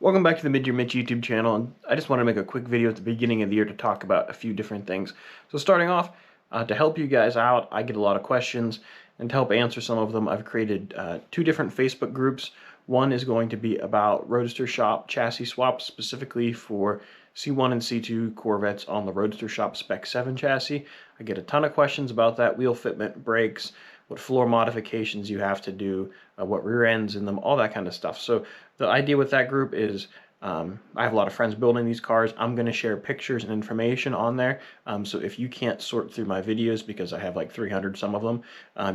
Welcome back to the Mid-Year Mitch YouTube channel, and I just want to make a quick video at the beginning of the year to talk about a few different things. So starting off, to help you guys out, I get a lot of questions, and to help answer some of them, I've created two different Facebook groups. One is going to be about Roadster Shop chassis swaps, specifically for C1 and C2 Corvettes on the Roadster Shop Spec 7 chassis. I get a ton of questions about that, wheel fitment, brakes, what floor modifications you have to do, what rear ends in them, all that kind of stuff. So the idea with that group is I have a lot of friends building these cars. I'm going to share pictures and information on there. So if you can't sort through my videos, because I have like 300 some of them,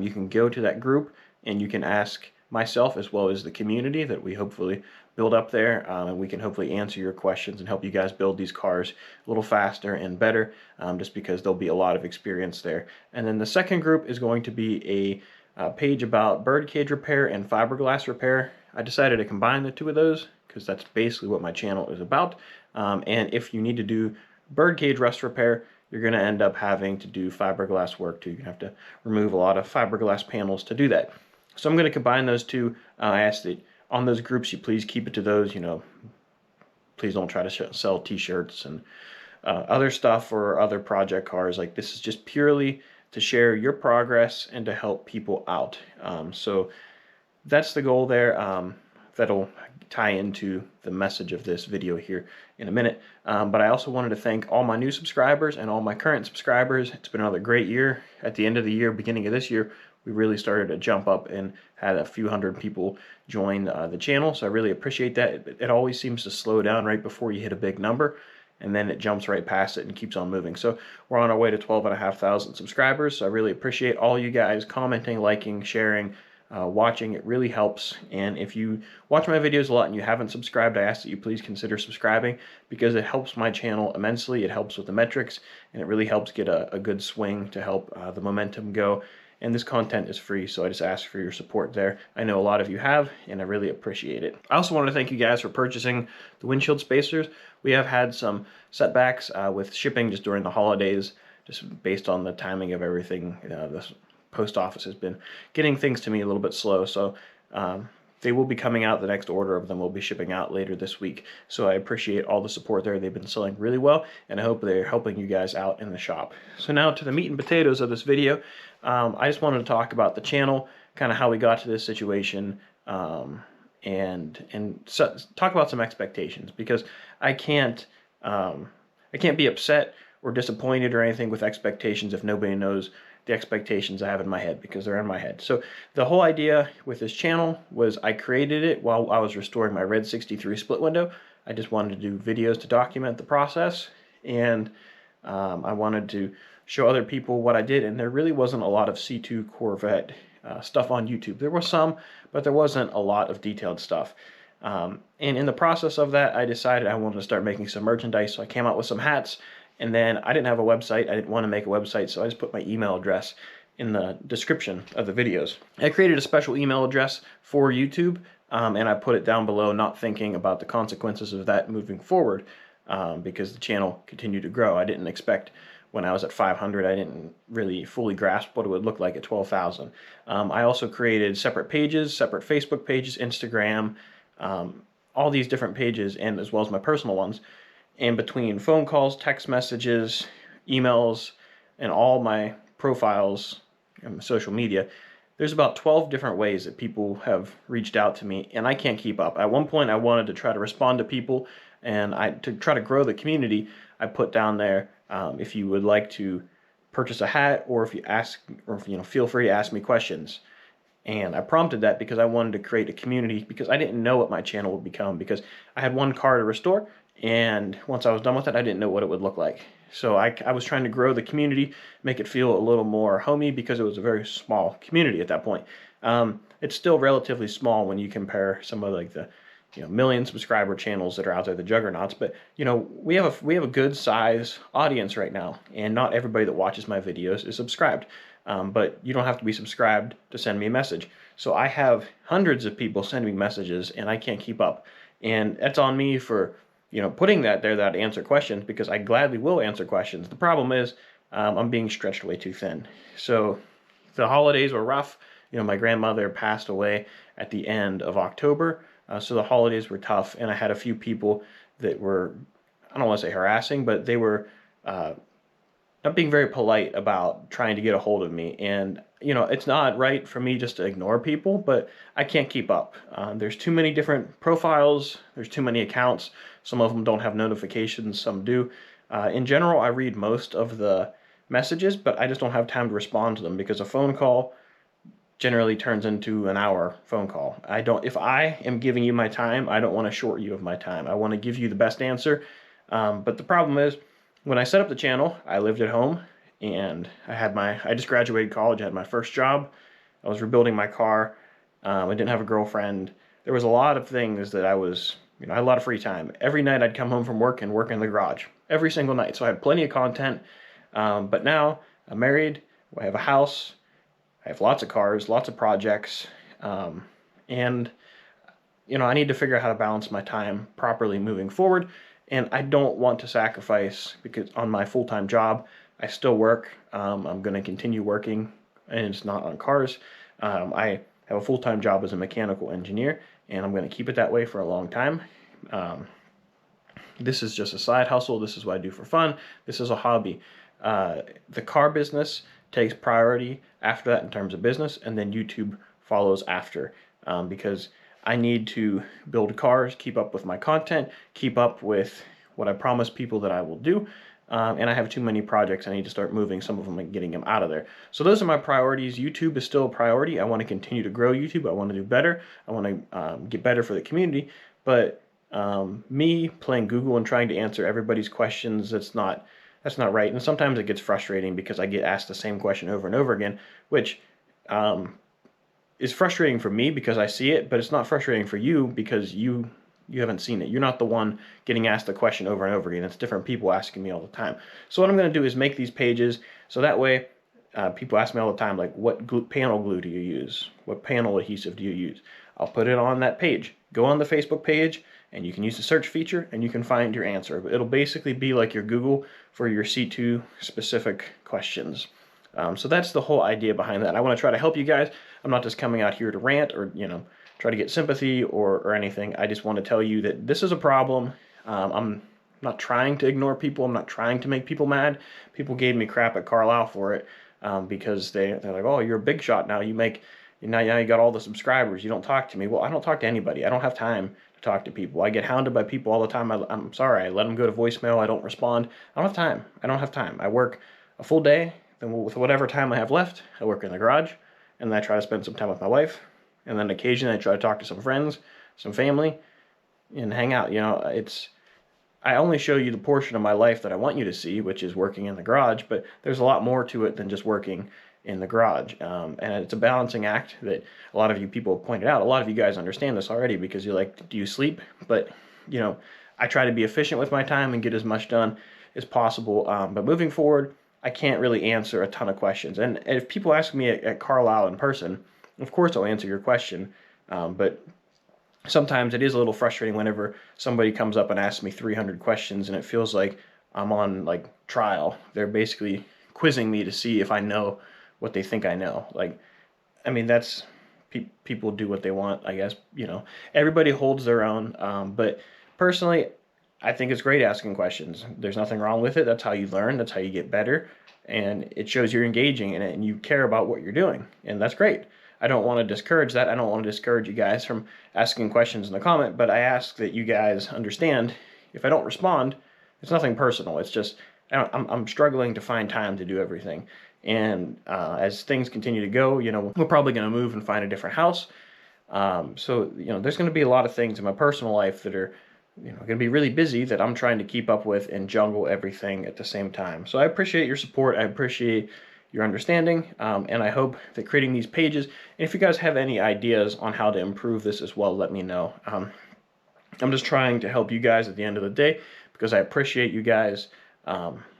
you can go to that group and you can ask myself as well as the community that we hopefully build up there, and we can hopefully answer your questions and help you guys build these cars a little faster and better, just because there'll be a lot of experience there. And then the second group is going to be a page about birdcage repair and fiberglass repair. I decided to combine the two of those because that's basically what my channel is about. And if you need to do birdcage rust repair, you're going to end up having to do fiberglass work too. You're going to have to remove a lot of fiberglass panels to do that. So I'm going to combine those two. I ask that on those groups you please keep it to those. Please don't try to sell t-shirts and other stuff or other project cars. Like, this is just purely to share your progress and to help people out. So that's the goal there. That'll tie into the message of this video here in a minute. But I also wanted to thank all my new subscribers and all my current subscribers. It's been another great year. At the end of the year, beginning of this year, we really started to jump up and had a few hundred people join the channel. So I really appreciate that. It always seems to slow down right before you hit a big number, and then it jumps right past it and keeps on moving. So we're on our way to 12,500 subscribers. So I really appreciate all you guys commenting, liking, sharing, watching. It really helps. And if you watch my videos a lot and you haven't subscribed, I ask that you please consider subscribing, because it helps my channel immensely. It helps with the metrics, and it really helps get a good swing to help the momentum go. And this content is free, so I just ask for your support there. I know a lot of you have, and I really appreciate it. I also want to thank you guys for purchasing the windshield spacers. We have had some setbacks with shipping just during the holidays, just based on the timing of everything. The post office has been getting things to me a little bit slow, so they will be coming out. The next order of them will be shipping out later this week. So I appreciate all the support there. They've been selling really well, and I hope they're helping you guys out in the shop. So now to the meat and potatoes of this video. I just wanted to talk about the channel, kind of how we got to this situation, and so, talk about some expectations, because I can't be upset or disappointed or anything with expectations if nobody knows the expectations I have in my head, because they're in my head. So the whole idea with this channel was I created it while I was restoring my red 63 split window. I just wanted to do videos to document the process, and I wanted to show other people what I did, and there really wasn't a lot of C2 Corvette stuff on YouTube. There was some, but there wasn't a lot of detailed stuff. And in the process of that, I decided I wanted to start making some merchandise, so I came out with some hats. And then I didn't have a website. I didn't want to make a website, so I just put my email address in the description of the videos. I created a special email address for YouTube, and I put it down below, not thinking about the consequences of that moving forward, because the channel continued to grow. I didn't expect, when I was at 500, I didn't really fully grasp what it would look like at 12,000. I also created separate pages, separate Facebook pages, Instagram, all these different pages, and as well as my personal ones. And between phone calls, text messages, emails, and all my profiles and social media, there's about 12 different ways that people have reached out to me, and I can't keep up. At one point, I wanted to try to respond to people, and to try to grow the community, I put down there, if you would like to purchase a hat, or if you ask, or feel free to ask me questions. And I prompted that because I wanted to create a community, because I didn't know what my channel would become, because I had one car to restore, and once I was done with it, I didn't know what it would look like. So I was trying to grow the community, make it feel a little more homey, because it was a very small community at that point. It's still relatively small when you compare some of like the million subscriber channels that are out there, the juggernauts. But we have a good size audience right now, and not everybody that watches my videos is subscribed. But you don't have to be subscribed to send me a message. So I have hundreds of people sending me messages, and I can't keep up. And that's on me for putting that there, that answer questions, because I gladly will answer questions. The problem is I'm being stretched way too thin. So the holidays were rough. My grandmother passed away at the end of October. So the holidays were tough, and I had a few people that were, I don't want to say harassing, but they were not being very polite about trying to get a hold of me. And, it's not right for me just to ignore people, but I can't keep up. There's too many different profiles, there's too many accounts. Some of them don't have notifications, some do. In general, I read most of the messages, but I just don't have time to respond to them because a phone call generally turns into an hour phone call. If I am giving you my time, I don't want to short you of my time. I want to give you the best answer. But the problem is, when I set up the channel, I lived at home, and I just graduated college, I had my first job, I was rebuilding my car, I didn't have a girlfriend. There was a lot of things that I had a lot of free time. Every night I'd come home from work and work in the garage. Every single night. So I had plenty of content. But now I'm married, I have a house, I have lots of cars, lots of projects, and I need to figure out how to balance my time properly moving forward. And I don't want to sacrifice, because on my full-time job, I still work. I'm going to continue working, and it's not on cars. I have a full-time job as a mechanical engineer, and I'm going to keep it that way for a long time. This is just a side hustle. This is what I do for fun. This is a hobby. The car business takes priority after that in terms of business, and then YouTube follows after, because I need to build cars, keep up with my content, keep up with what I promise people that I will do, and I have too many projects. I need to start moving some of them and getting them out of there. So those are my priorities. YouTube is still a priority. I want to continue to grow YouTube. I want to do better. I want to get better for the community, but me playing Google and trying to answer everybody's questions, that's not right. And sometimes it gets frustrating because I get asked the same question over and over again, which is frustrating for me because I see it, but it's not frustrating for you because you haven't seen it. You're not the one getting asked the question over and over again. It's different people asking me all the time. So what I'm going to do is make these pages so that way people ask me all the time, like, what panel glue do you use? What panel adhesive do you use? I'll put it on that page. Go on the Facebook page, and you can use the search feature, and you can find your answer. It'll basically be like your Google for your C2 specific questions. So that's the whole idea behind that. I want to try to help you guys. I'm not just coming out here to rant or, try to get sympathy or anything. I just want to tell you that this is a problem. I'm not trying to ignore people. I'm not trying to make people mad. People gave me crap at Carlisle for it because they're like, oh, you're a big shot now. Now you got all the subscribers. You don't talk to me. Well, I don't talk to anybody. I don't have time to talk to people. I get hounded by people all the time. I'm sorry. I let them go to voicemail. I don't respond. I don't have time. I don't have time. I work a full day. Then with whatever time I have left, I work in the garage, and then I try to spend some time with my wife, and then occasionally I try to talk to some friends, some family, and hang out. I only show you the portion of my life that I want you to see, which is working in the garage, but there's a lot more to it than just working in the garage. And it's a balancing act that a lot of you people have pointed out. A lot of you guys understand this already because you're like, do you sleep? But, I try to be efficient with my time and get as much done as possible. But moving forward, I can't really answer a ton of questions. And if people ask me at Carlisle in person, of course I'll answer your question. But sometimes it is a little frustrating whenever somebody comes up and asks me 300 questions and it feels like I'm on trial. They're basically quizzing me to see if I know what they think I know. That's people do what they want, I guess. Everybody holds their own. But personally, I think it's great asking questions. There's nothing wrong with it. That's how you learn. That's how you get better. And it shows you're engaging in it and you care about what you're doing. And that's great. I don't want to discourage that. I don't want to discourage you guys from asking questions in the comment, but I ask that you guys understand if I don't respond, it's nothing personal. It's just I'm struggling to find time to do everything. And as things continue to go, we're probably going to move and find a different house. So there's going to be a lot of things in my personal life that are going to be really busy that I'm trying to keep up with and juggle everything at the same time. So I appreciate your support. I appreciate your understanding, and I hope that creating these pages, and if you guys have any ideas on how to improve this as well, let me know. I'm just trying to help you guys at the end of the day because I appreciate you guys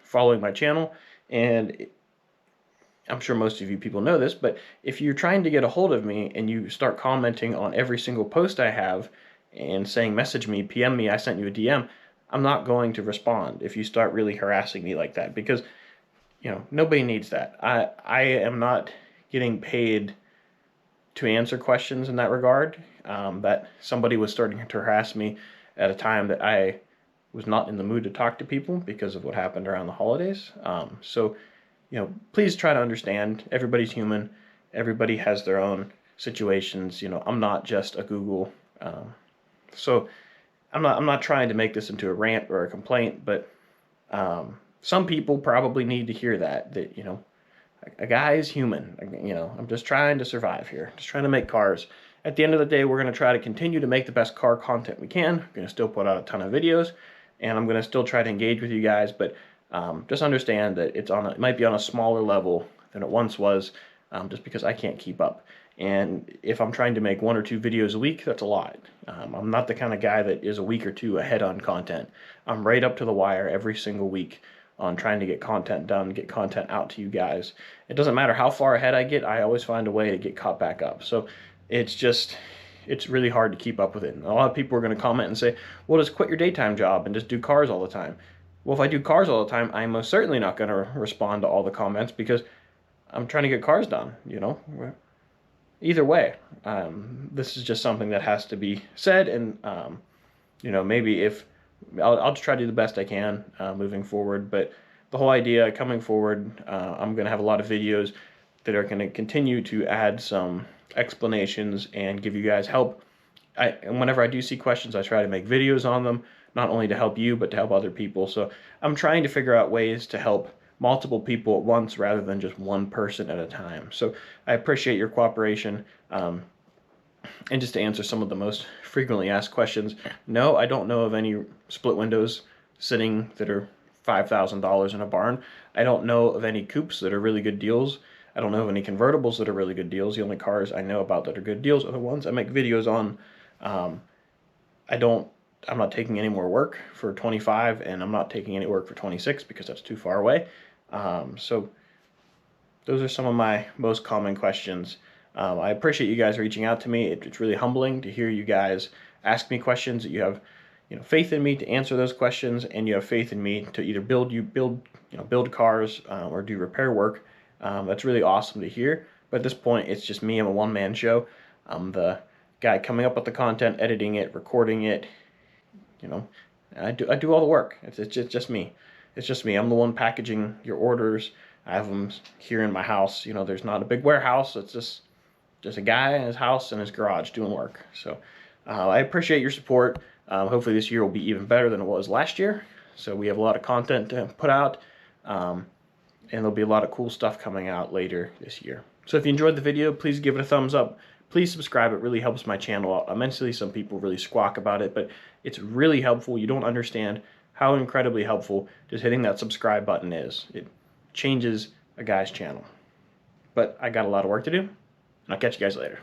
following my channel, and I'm sure most of you people know this, but if you're trying to get a hold of me and you start commenting on every single post I have and saying message me, PM me, I sent you a DM, I'm not going to respond if you start really harassing me like that because nobody needs that. I am not getting paid to answer questions in that regard. that somebody was starting to harass me at a time that I was not in the mood to talk to people because of what happened around the holidays. So, please try to understand. Everybody's human. Everybody has their own situations. I'm not just a Google. So I'm not trying to make this into a rant or a complaint, but some people probably need to hear that a guy is human. I'm just trying to survive here. Just trying to make cars. At the end of the day, we're going to try to continue to make the best car content we can. We're going to still put out a ton of videos, and I'm going to still try to engage with you guys, but just understand that it might be on a smaller level than it once was, just because I can't keep up. And if I'm trying to make 1 or 2 videos a week, that's a lot. I'm not the kind of guy that is a week or 2 ahead on content. I'm right up to the wire every single week on trying to get content done, get content out to you guys. It doesn't matter how far ahead I get, I always find a way to get caught back up. So it's really hard to keep up with it. And a lot of people are going to comment and say, well, just quit your daytime job and just do cars all the time. Well, if I do cars all the time, I'm most certainly not going to respond to all the comments because I'm trying to get cars done, Either way, this is just something that has to be said, and maybe if I'll just try to do the best I can moving forward. But the whole idea coming forward, I'm going to have a lot of videos that are going to continue to add some explanations and give you guys help. And whenever I do see questions, I try to make videos on them, not only to help you, but to help other people. So I'm trying to figure out ways to help multiple people at once rather than just one person at a time. So I appreciate your cooperation. And just to answer some of the most frequently asked questions, no, I don't know of any split windows sitting that are $5,000 in a barn. I don't know of any coupes that are really good deals. I don't know of any convertibles that are really good deals. The only cars I know about that are good deals are the ones I make videos on. I'm not taking any more work for 25, and I'm not taking any work for 26 because that's too far away. So those are some of my most common questions. I appreciate you guys reaching out to me. It's really humbling to hear you guys ask me questions, that you have faith in me to answer those questions, and you have faith in me to either build cars or do repair work. That's really awesome to hear. But at this point, it's just me. I'm a one-man show. I'm the guy coming up with the content, editing it, recording it. I do all the work. It's just me. It's just me. I'm the one packaging your orders. I have them here in my house. There's not a big warehouse. It's just a guy in his house and his garage doing work. So I appreciate your support. Hopefully this year will be even better than it was last year. So we have a lot of content to put out, and there'll be a lot of cool stuff coming out later this year. So if you enjoyed the video, please give it a thumbs up. Please subscribe. It really helps my channel out immensely. Some people really squawk about it, but it's really helpful. You don't understand how incredibly helpful just hitting that subscribe button is. It changes a guy's channel. But I got a lot of work to do, and I'll catch you guys later.